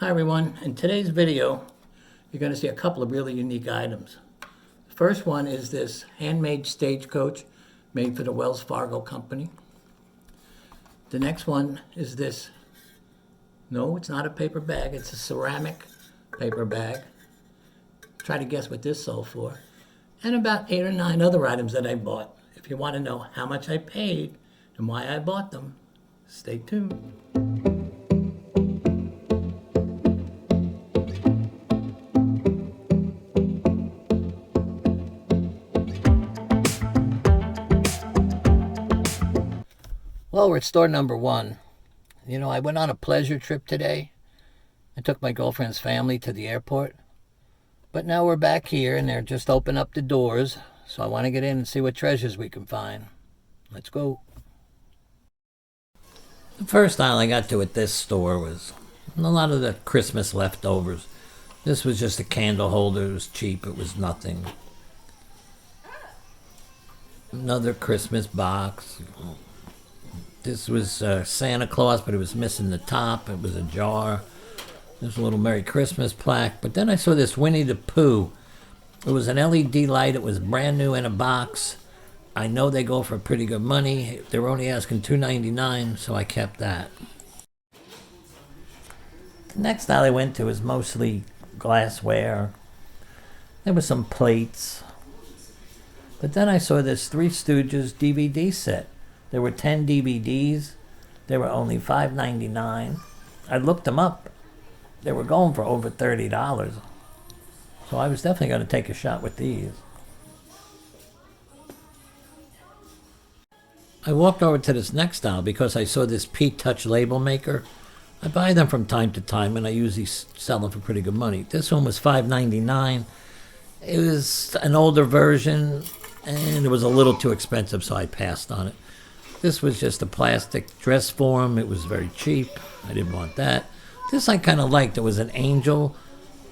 Hi everyone, in today's video you're going to see a couple of really unique items. The first one is this handmade Stagecoach made for the Wells Fargo company. The next one is this, no, it's not a paper bag, it's a ceramic paper bag. Try to guess what this sold for. And about 8 or 9 other items that I bought. If you want to know how much I paid and why I bought them, stay tuned. Well, we're at store number 1. You know, I went on a pleasure trip today. I took my girlfriend's family to the airport. But now we're back here and they're just opening up the doors. So I want to get in and see what treasures we can find. Let's go. The first aisle I got to at this store was a lot of the Christmas leftovers. This was just a candle holder. It was cheap. It was nothing. Another Christmas box. This was Santa Claus, but it was missing the top. It was a jar. There's a little Merry Christmas plaque. But then I saw this Winnie the Pooh. It was an LED light. It was brand new in a box. I know they go for pretty good money. They were only asking $2.99, so I kept that. The next aisle I went to was mostly glassware. There were some plates. But then I saw this Three Stooges DVD set. There were 10 DVDs. They were only $5.99. I looked them up. They were going for over $30. So I was definitely going to take a shot with these. I walked over to this next aisle because I saw this P-Touch label maker. I buy them from time to time and I usually sell them for pretty good money. This one was $5.99. It was an older version and it was a little too expensive, so I passed on it. This was just a plastic dress form. It was very cheap. I didn't want that. This I kind of liked. It was an angel,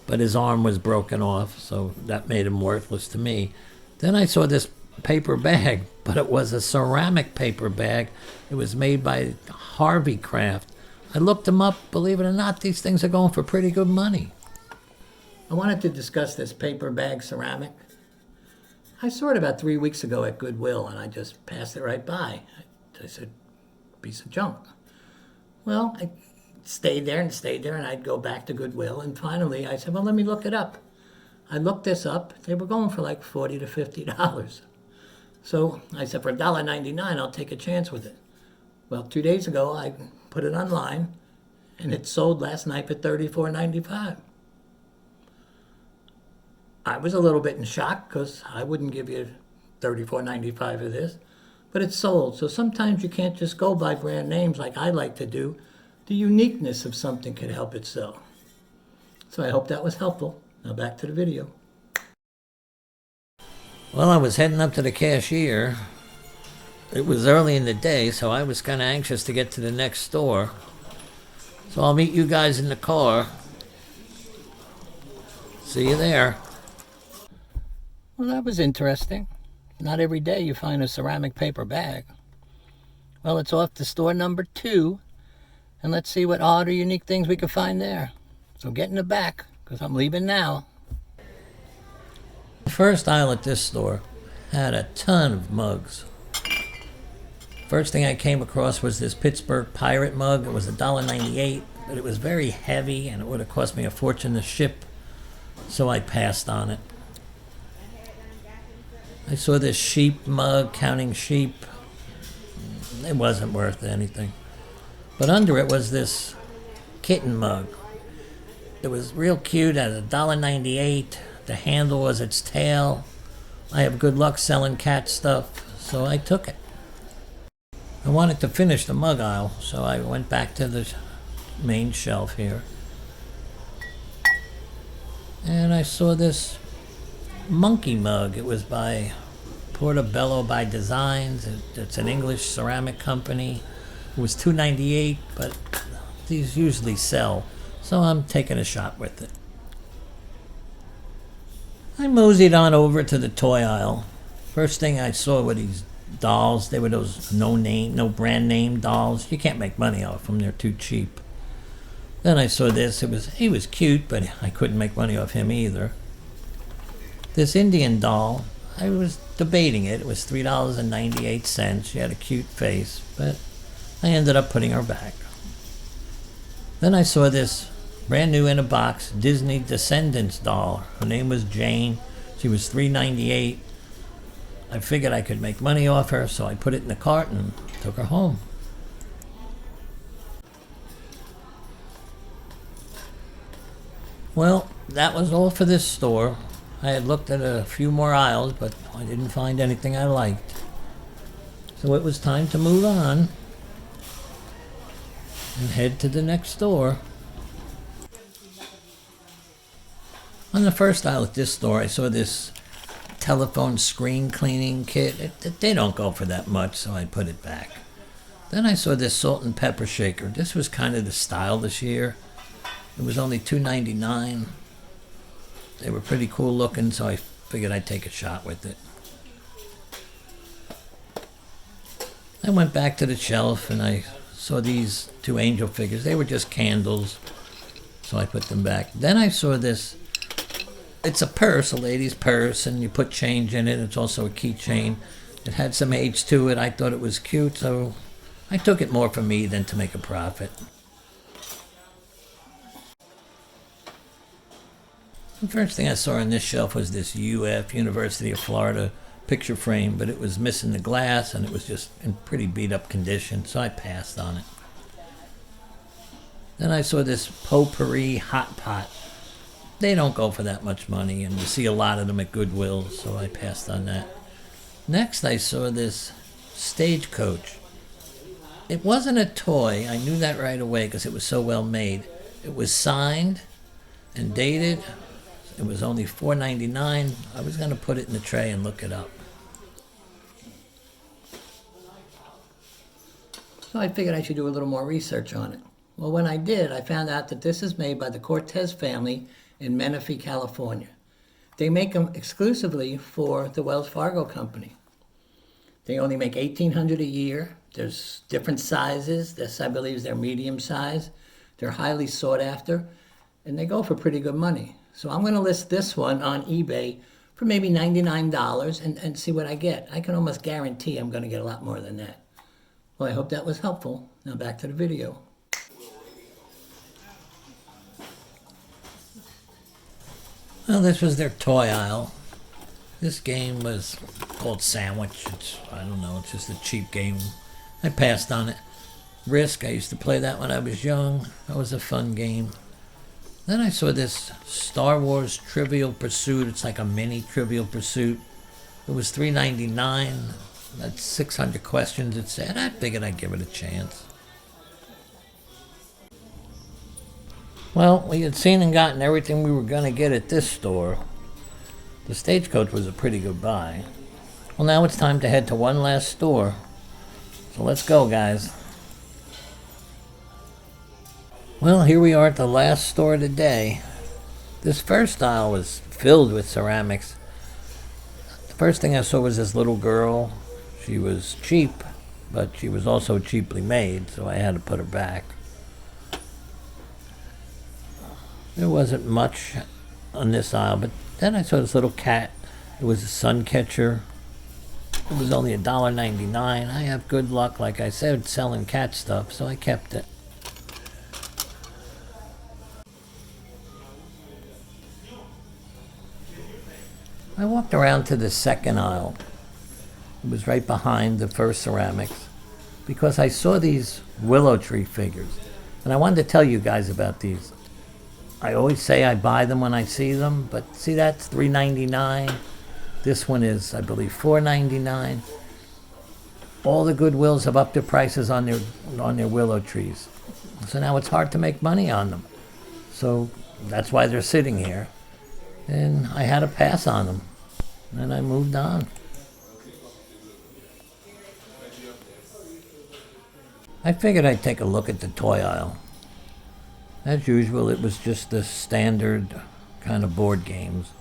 but his arm was broken off, so that made him worthless to me. Then I saw this paper bag, but it was a ceramic paper bag. It was made by Harvey Craft. I looked them up. Believe it or not, these things are going for pretty good money. I wanted to discuss this paper bag ceramic. I saw it about 3 weeks ago at Goodwill, and I just passed it right by. I said, piece of junk. Well, I stayed there, and I'd go back to Goodwill, and finally I said, well, let me look it up. I looked this up. They were going for like $40 to $50. So I said, for $1.99, I'll take a chance with it. Well, 2 days ago, I put it online, and it sold last night for $34.95. I was a little bit in shock, because I wouldn't give you $34.95 for this. But it's sold, so sometimes you can't just go by brand names like I like to do. The uniqueness of something can help it sell. So I hope that was helpful. Now back to the video. Well, I was heading up to the cashier. It was early in the day, so I was kind of anxious to get to the next store. So I'll meet you guys in the car. See you there. Well, that was interesting. Not every day you find a ceramic paper bag. Well, it's off to store number 2, and let's see what odd or unique things we can find there. So get in the back, because I'm leaving now. The first aisle at this store had a ton of mugs. First thing I came across was this Pittsburgh Pirate Mug. It was $1.98, but it was very heavy, and it would have cost me a fortune to ship, so I passed on it. I saw this sheep mug, counting sheep. It wasn't worth anything. But under it was this Kitten Mug. It was real cute at $1.98. The handle was its tail. I have good luck selling cat stuff, so I took it. I wanted to finish the mug aisle, so I went back to the main shelf here. And I saw this monkey mug. It was by Portobello by Designs. It's an English ceramic company. It was $2.98, but these usually sell, so I'm taking a shot with it. I moseyed on over to the toy aisle. First thing I saw were these dolls. They were those no brand name dolls. You can't make money off them. They're too cheap. Then I saw this. He was cute, but I couldn't make money off him either. This Indian doll, I was debating it. It was $3.98. She had a cute face, but I ended up putting her back. Then I saw this brand new in a box Disney Descendants doll. Her name was Jane. She was $3.98. I figured I could make money off her, so I put it in the cart and took her home. Well, that was all for this store. I had looked at a few more aisles, but I didn't find anything I liked. So it was time to move on and head to the next store. On the first aisle at this store, I saw this telephone screen cleaning kit. They don't go for that much, so I put it back. Then I saw this salt and pepper shaker. This was kind of the style this year. It was only $2.99. They were pretty cool looking, so I figured I'd take a shot with it. I went back to the shelf and I saw these two angel figures. They were just candles, so I put them back. Then I saw this. It's a purse, a lady's purse, and you put change in it. It's also a keychain. It had some age to it. I thought it was cute, so I took it more for me than to make a profit. The first thing I saw on this shelf was this UF, University of Florida, picture frame, but it was missing the glass and it was just in pretty beat up condition, so I passed on it. Then I saw this Potpourri Hot Pot. They don't go for that much money, and you see a lot of them at Goodwill, so I passed on that. Next I saw this Stagecoach. It wasn't a toy. I knew that right away because it was so well made. It was signed and dated. It was only $4.99. I was going to put it in the tray and look it up. So I figured I should do a little more research on it. Well, when I did, I found out that this is made by the Cortez family in Menifee, California. They make them exclusively for the Wells Fargo company. They only make 1,800 a year. There's different sizes. This, I believe, is their medium size. They're highly sought after, and they go for pretty good money. So I'm going to list this one on eBay for maybe $99 and see what I get. I can almost guarantee I'm going to get a lot more than that. Well, I hope that was helpful. Now back to the video. Well, this was their toy aisle. This game was called Sandwich. I don't know, it's just a cheap game. I passed on it. Risk, I used to play that when I was young. That was a fun game. Then I saw this Star Wars Trivial Pursuit. It's like a mini Trivial Pursuit. It was $3.99. That's 600 questions, it said. I figured I'd give it a chance. Well, we had seen and gotten everything we were going to get at this store. The Stagecoach was a pretty good buy. Well, now it's time to head to one last store. So let's go, guys. Well, here we are at the last store of the day. This first aisle was filled with ceramics. The first thing I saw was this little girl. She was cheap, but she was also cheaply made, so I had to put her back. There wasn't much on this aisle, but then I saw this little cat. It was a sun catcher. It was only $1.99. I have good luck, like I said, selling cat stuff, so I kept it. I walked around to the second aisle. It was right behind the first ceramics because I saw these willow tree figures. And I wanted to tell you guys about these. I always say I buy them when I see them, but see, that's $3.99. This one is, I believe, $4.99. All the Goodwills have upped their prices on their willow trees. So now it's hard to make money on them. So that's why they're sitting here. And I had to pass on them. And I moved on. I figured I'd take a look at the toy aisle. As usual, it was just the standard kind of board games.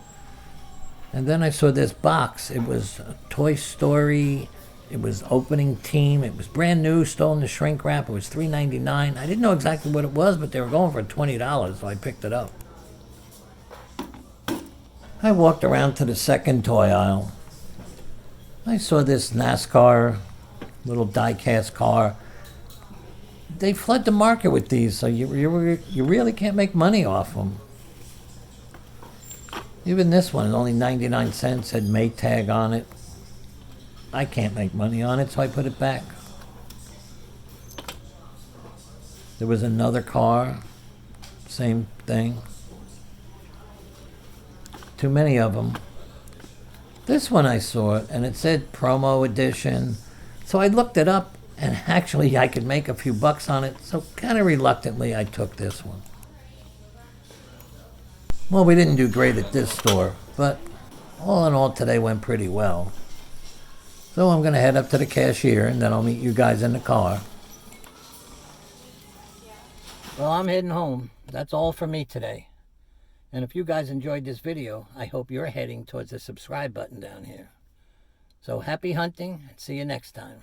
And then I saw this box. It was Toy Story It was opening team. It was brand new, still in the shrink wrap. It was $3.99. I didn't know exactly what it was, but they were going for $20, so I picked it up. I walked around to the second toy aisle. I saw this NASCAR little die-cast car. They flood the market with these, so you really can't make money off them. Even this one is only 99 cents, had Maytag on it. I can't make money on it, so I put it back. There was another car, same thing. Too many of them. This one I saw it, and it said promo edition. So I looked it up, and actually I could make a few bucks on it, so kind of reluctantly I took this one. Well, we didn't do great at this store, but all in all today went pretty well. So I'm going to head up to the cashier, and then I'll meet you guys in the car. Well, I'm heading home. That's all for me today. And if you guys enjoyed this video, I hope you're heading towards the subscribe button down here. So happy hunting, and see you next time.